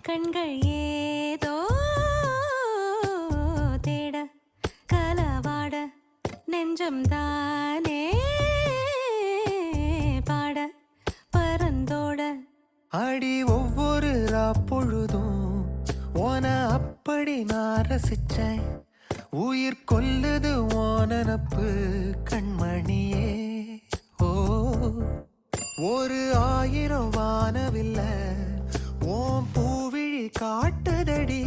கண்கள் ஏதோ தேட கலவாட நெஞ்சம் தானே பாட பரந்தோட அடி ஒவ்வொரு பொழுதும் ஓன அப்படி நான் ரசிச்சேன். உயிர் கொல்லுது ஓனப்பு கண்மணியே. ஓ ஒரு 1000 வானவில்ல ஓம் பூவிழி காட்டுதடி.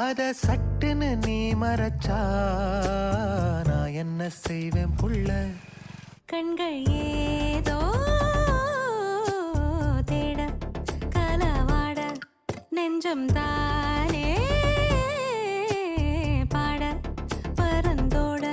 அத சட்டுன்னு நீ மறைச்சா நான் என்ன செய்வேன் புள்ள. கண்கள் ஏதோ தேட கலவாட நெஞ்சம் தானே பாட பரந்தோட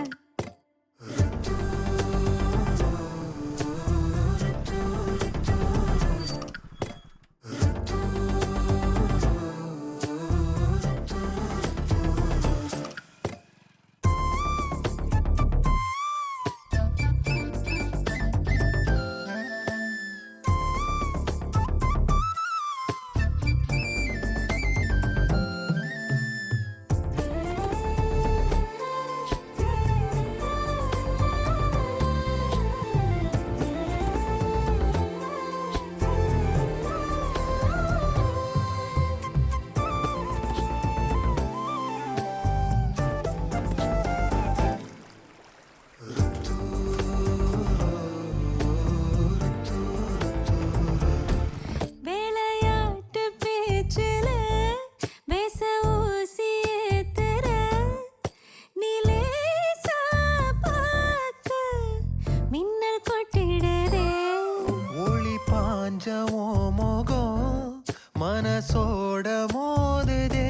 மனசோட மோதுதே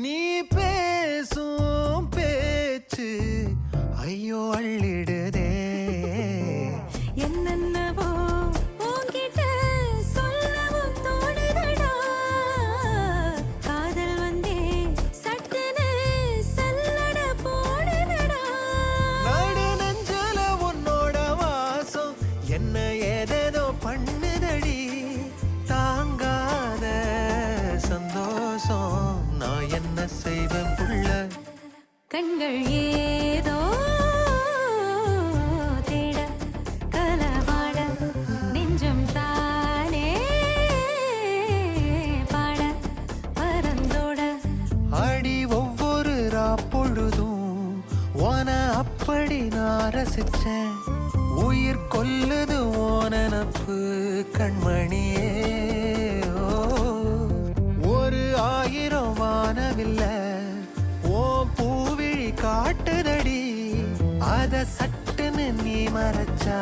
நீ பேசும் பேச்சு ஐயோ அள்ளிடுதே. என்னென்னவோ உன்கிட்ட சொல்லவும் தோணுதடா. காதல் வந்தே சட்டுன்னு சல்லட போடுதடா. நடு நெஞ்சல உன்னோட வாசம் என்ன ஏதேதோ பண்ணுதடி. தாங்காத சந்தோஷம் நான் என்ன செய்வேன் புள்ள. கண்கள் ஏதோ தேட கலவாட நெஞ்சம் தானே பாட பரந்தோட அடி ஒவ்வொரு பொழுதும் ஓன அப்படி நான் ரசிச்சேன். உயிர் கொல்லுது ஓனப்பு கண்மணியே. ஒரு 1000 வானவில்ல ஓ பூவிழி காட்டுதடி. அத சட்டுன்னு நீ மறைச்சா